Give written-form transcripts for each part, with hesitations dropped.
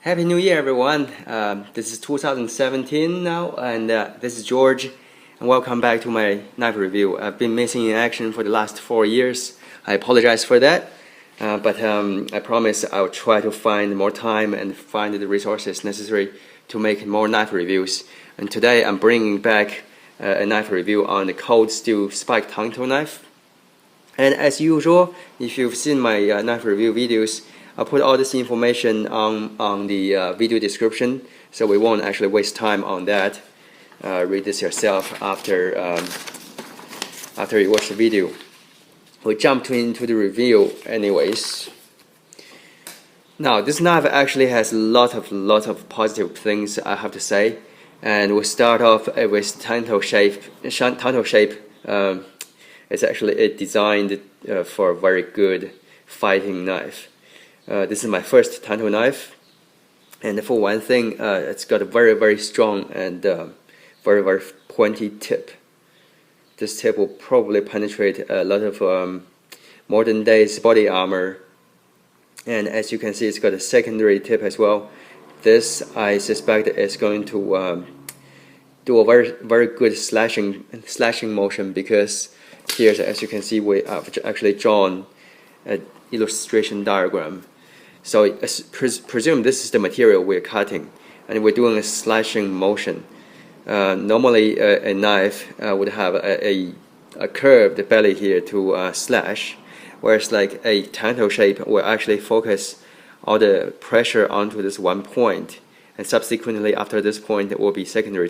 Happy New Year, everyone. This is 2017 now, and this is George, and welcome back to my knife review. I've been missing in action for the last 4 years. I apologize for that, but I promise I'll try to find more time and find the resources necessary to make more knife reviews. And today I'm bringing back a knife review on the Coldsteel spike Tanto knife. And as usual, if you've seen my knife review videos, I'll put all this information on the video description, so we won't actually waste time on that. Read this yourself after you watch the video. We jump into the review anyways. Now, this knife actually has a lot of positive things I have to say, and we'll start off with Tanto shape. It's actually designed for a very good fighting knife. This is my first Tanto knife, and for one thing, it's got a very strong and very pointy tip. This tip will probably penetrate a lot of modern days body armor, and as you can see, it's got a secondary tip as well. This, I suspect, is going to do a very good slashing motion, because here, as you can see, we have actually drawn an illustration diagram. So presume this is the material we're cutting, and we're doing a slashing motion. Normally, a knife would have a curved belly here to slash, whereas like a Tanto shape will actually focus all the pressure onto this one point, and subsequently after this point it will be secondary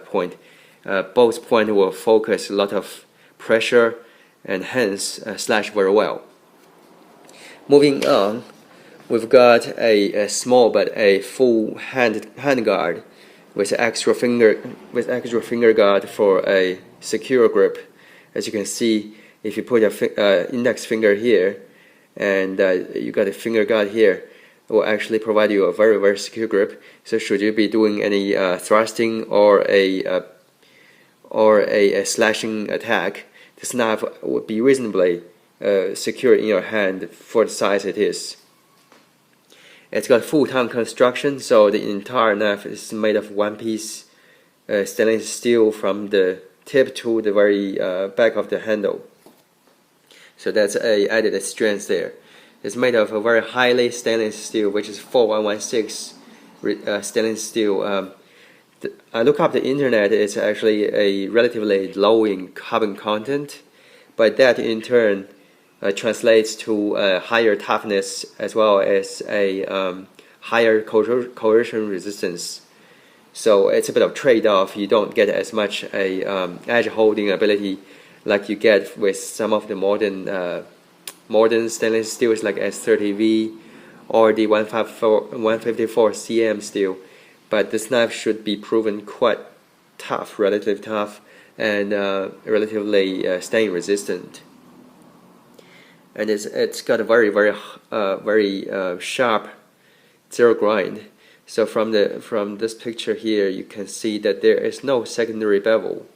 point. Both points will focus a lot of pressure and hence slash very well. Moving on, we've got a small but a full hand guard with extra finger guard for a secure grip. As you can see, if you put your index finger here and you got a finger guard here, it will actually provide you a very secure grip. So should you be doing any thrusting or a slashing attack, this knife would be reasonably secure in your hand for the size it is. It's got full tang construction, so the entire knife is made of one piece stainless steel from the tip to the very back of the handle. So that's a added strength there. It's made of a very highly stainless steel, which is 4116 stainless steel. I look up the internet, it's actually a relatively low in carbon content, but that in turn translates to higher toughness as well as a higher corrosion resistance. So it's a bit of trade-off. You don't get as much edge holding ability like you get with some of the modern stainless steels like s30v or the 154 cm steel. But this knife should be proven quite tough, relatively tough, and relatively stain resistant. And it's got a very sharp zero grind. So from this picture here, you can see that there is no secondary bevel.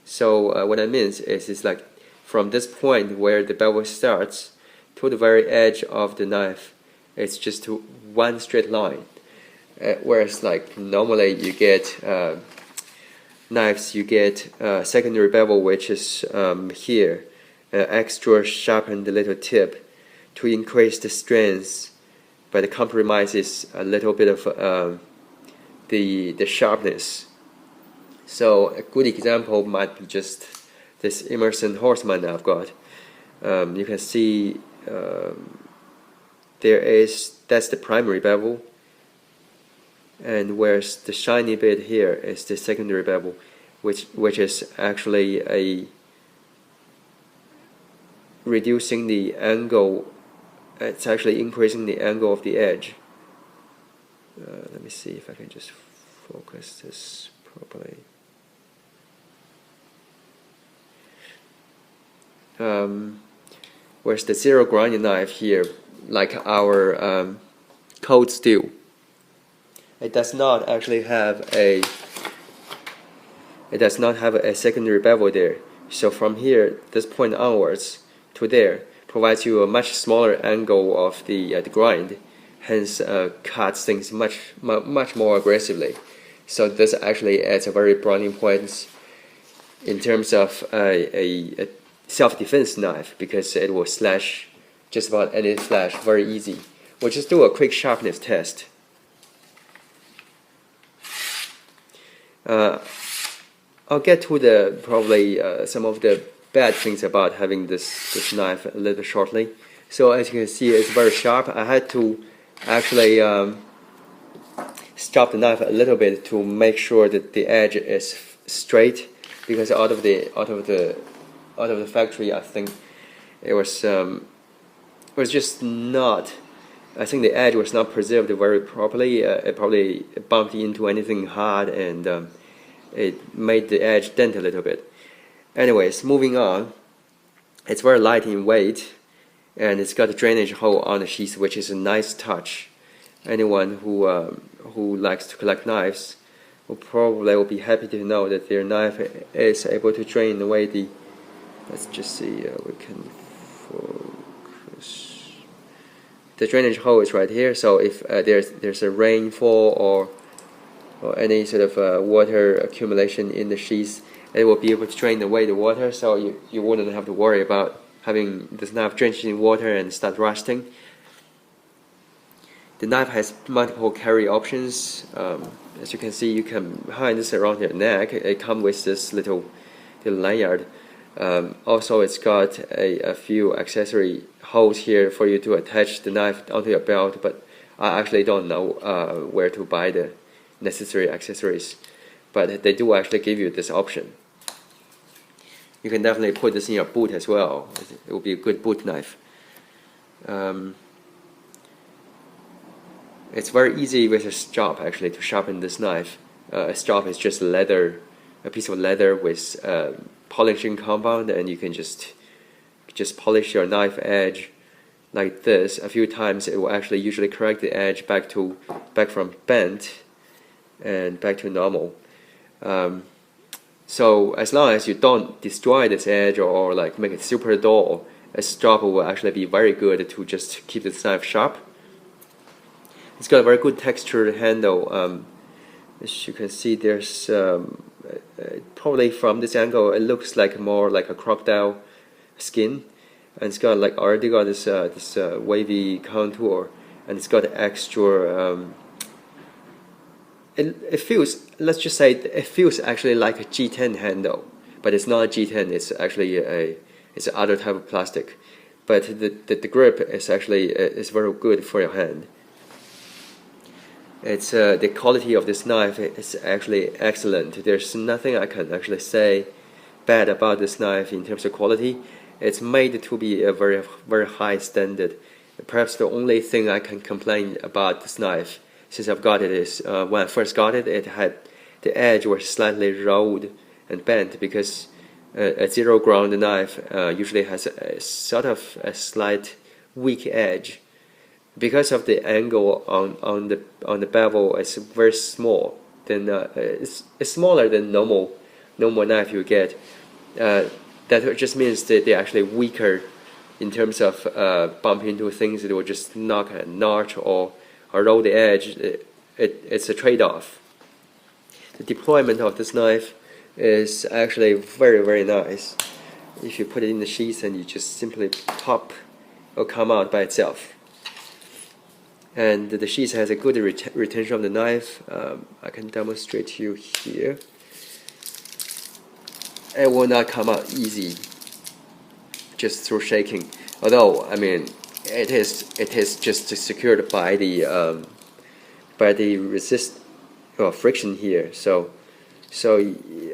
So what that means is it's like from this point where the bevel starts to the very edge of the knife, it's just one straight line. Whereas like normally you get knives, you get secondary bevel, which is here. Extra sharpened little tip to increase the strength, but it compromises a little bit of the sharpness. So a good example might be just this Emerson Horseman I've got. You can see that's the primary bevel, and whereas the shiny bit here is the secondary bevel, which is actually reducing the angle. It's actually increasing the angle of the edge. Let me see if I can just focus this properly. Whereas the zero grind knife here, like our Coldsteel, it does not actually have a secondary bevel there. So from here, this point onwards to there, provides you a much smaller angle of the grind, hence cuts things much more aggressively. So this actually adds a very browning point in terms of a self-defense knife, because it will slash just about any flash very easy. We'll just do a quick sharpness test. I'll get to the probably some of the bad things about having this knife a little shortly. So as you can see, it's very sharp. I had to actually stop the knife a little bit to make sure that the edge is straight, because out of the factory, I think it was just not. I think the edge was not preserved very properly. It probably bumped into anything hard, and it made the edge dent a little bit. Anyways, moving on. It's very light in weight, and it's got a drainage hole on the sheath, which is a nice touch. Anyone who likes to collect knives will be happy to know that their knife is able to drain away the. Let's just see. We can focus. The drainage hole is right here. So if there's a rainfall or any sort of water accumulation in the sheath, it will be able to drain away the water. So you wouldn't have to worry about having this knife drenched in water and start rusting. The knife has multiple carry options. As you can see, you can hang this around your neck. It comes with this little lanyard. Also, it's got a few accessory holes here for you to attach the knife onto your belt, but I actually don't know where to buy the necessary accessories. But they do actually give you this option. You can definitely put this in your boot as well. It will be a good boot knife. It's very easy with a strap actually to sharpen this knife. A strap is just a piece of leather with polishing compound, and you can just polish your knife edge like this a few times. It will actually usually correct the edge back from bent and back to normal. So as long as you don't destroy this edge or like make it super dull, a strap will actually be very good to just keep this knife sharp. It's got a very good textured handle. As you can see, there's probably from this angle it looks like more like a crocodile skin, and it's got like already got this wavy contour, and it's got extra. It feels, let's just say, it feels actually like a G10 handle, but it's not a G10. It's actually it's another type of plastic, but the grip is actually is very good for your hand. It's the quality of this knife is actually excellent. There's nothing I can actually say bad about this knife in terms of quality. It's made to be a very high standard. Perhaps the only thing I can complain about this knife since I've got it is when I first got it, it had the edge was slightly rolled and bent, because a zero ground knife usually has a sort of a slight weak edge. Because of the angle on the bevel, it's very small. Then it's smaller than normal knife you get. That just means that they're actually weaker in terms of bumping into things. It will just knock a notch or roll the edge. It's a trade-off. The deployment of this knife is actually very nice. If you put it in the sheath and you just simply pop, it'll come out by itself. And the sheath has a good retention of the knife. I can demonstrate to you here. It will not come out easy just through shaking. Although, I mean, it is just secured by the friction here. So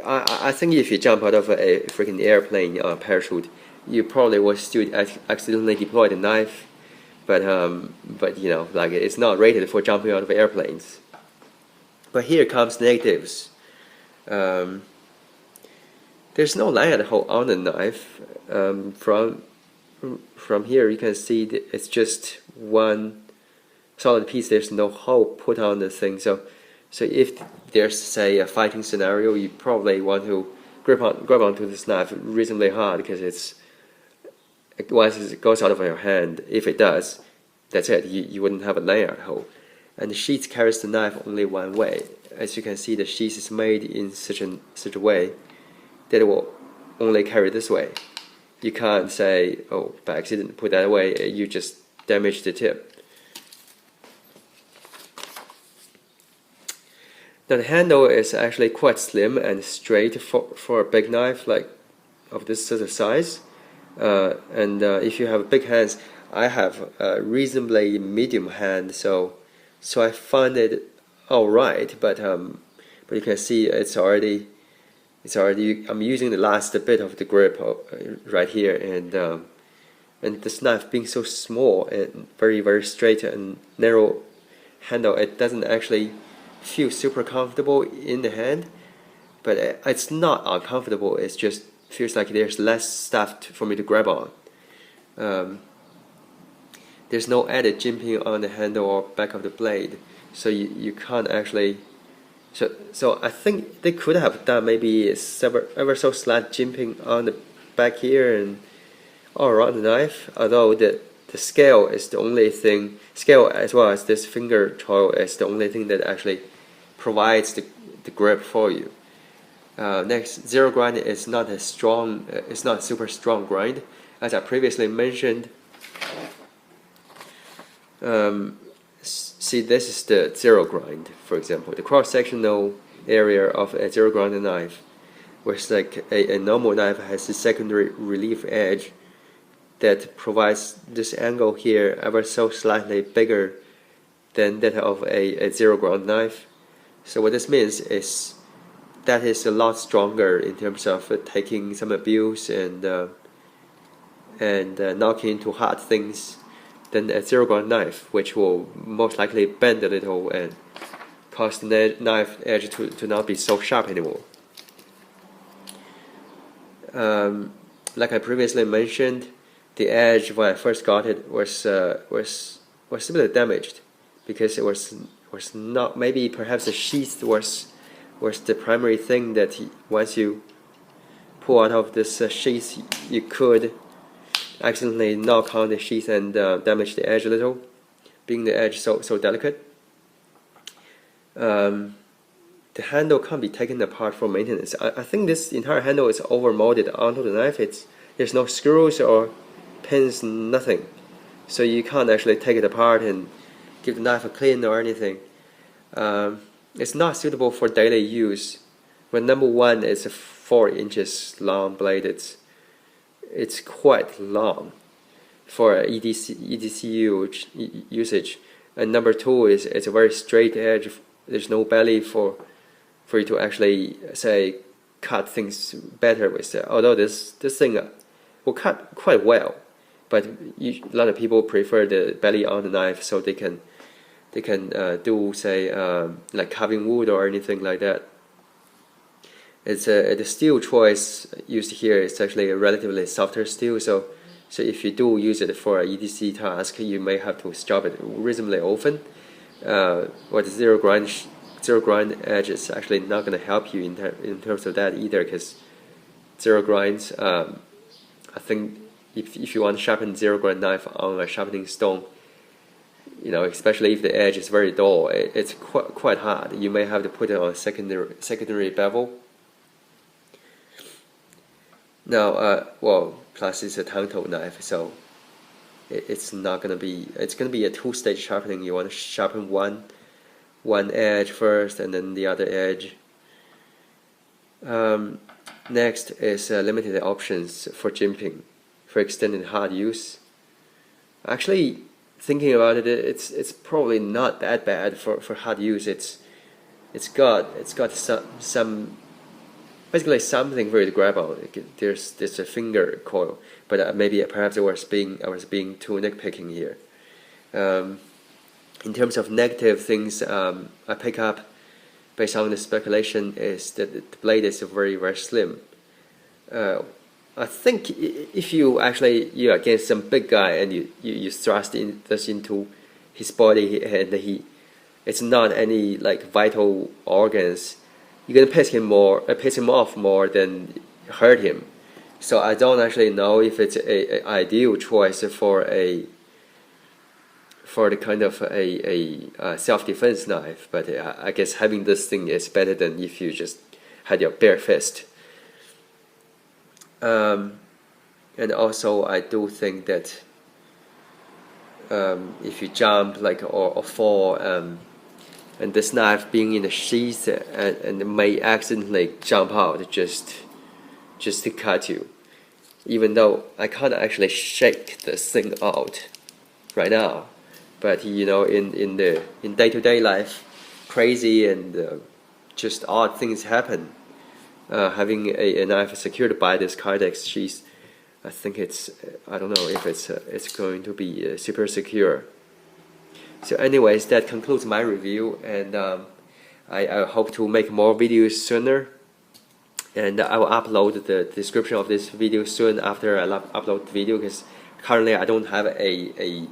I think if you jump out of a freaking airplane parachute, you probably will still accidentally deploy the knife. But you know, like, it's not rated for jumping out of airplanes. But here comes negatives. There's no lanyard hole on the knife. From here you can see that it's just one solid piece. There's no hole put on the thing. So if there's, say, a fighting scenario, you probably want to grab onto this knife reasonably hard, because once it goes out of your hand, if it does, that's it. You wouldn't have a lanyard hole. And the sheath carries the knife only one way. As you can see, the sheath is made in such a way that it will only carry this way. You can't say, oh, by accident put that away, you just damage the tip. Now the handle is actually quite slim and straight for a big knife like of this sort of size. If you have big hands, I have a reasonably medium hand, so I find it alright. But you can see it's already I'm using the last bit of the grip right here, and this knife being so small and very straight and narrow handle, it doesn't actually feel super comfortable in the hand. But it's not uncomfortable, it just feels like there's less stuff for me to grab on. There's no added jimping on the handle or back of the blade, so you can't actually. So I think they could have done maybe ever so slight jimping on the back here and all around the knife. Although the scale is the only thing, scale as well as this finger choil is the only thing that actually provides the grip for you. Next, zero grind is not as strong. It's not super strong grind, as I previously mentioned. See, this is the zero grind, for example, the cross-sectional area of a zero grind knife, whereas like a normal knife has a secondary relief edge that provides this angle here ever so slightly bigger than that of a zero grind knife. So what this means is that is a lot stronger in terms of taking some abuse and knocking into hard things than a zero grind knife, which will most likely bend a little and cause the knife edge to not be so sharp anymore. Like I previously mentioned, the edge when I first got it was simply damaged because it was not, maybe perhaps the sheath was the primary thing that once you pull out of this sheath, you could accidentally knock on the sheath and damage the edge a little, being the edge so delicate. The handle can't be taken apart for maintenance. I think this entire handle is over molded onto the knife. There's no screws or pins, nothing, so you can't actually take it apart and give the knife a clean or anything. It's not suitable for daily use. When number one is a 4 inches long blade, it's quite long for EDC usage. And number two is it's a very straight edge. There's no belly for you to actually say cut things better with it. Although this thing will cut quite well, but a lot of people prefer the belly on the knife so they can do say like carving wood or anything like that. It's the steel choice used here is actually a relatively softer steel, so if you do use it for an EDC task, you may have to scrub it reasonably often. Or the zero grind edge is actually not going to help you in terms of that either, because zero grinds, I think if you want to sharpen zero grind knife on a sharpening stone, especially if the edge is very dull, it's quite hard. You may have to put it on a secondary bevel. Now, plus it's a Tanto knife, so it's not gonna be. It's gonna be a two-stage sharpening. You want to sharpen one edge first, and then the other edge. Next is limited options for jimping, for extended hard use. Actually, thinking about it, it's probably not that bad for hard use. It's got some basically something for you to grab on. There's a finger coil, but perhaps I was being too nitpicking here. In terms of negative things, I pick up based on the speculation is that the blade is very slim. I think if you're against some big guy and you thrust this into his body and it's not any like vital organs, you're gonna piss him off more than hurt him. So I don't actually know if it's a ideal choice for for the kind of a self-defense knife, but I guess having this thing is better than if you just had your bare fist. And also I do think that if you jump or fall, and this knife being in the sheath and may accidentally jump out just to cut you, even though I can't actually shake this thing out right now. But in day-to-day life, crazy and just odd things happen. Having a knife secured by this Kydex sheath, I think I don't know if it's going to be super secure. So anyways, that concludes my review, and I hope to make more videos sooner. And I will upload the description of this video soon after I upload the video, because currently I don't have a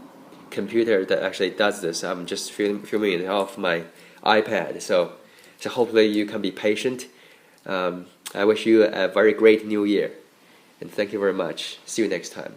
computer that actually does this. I'm just filming it off my iPad, so hopefully you can be patient. I wish you a very great new year, and thank you very much. See you next time.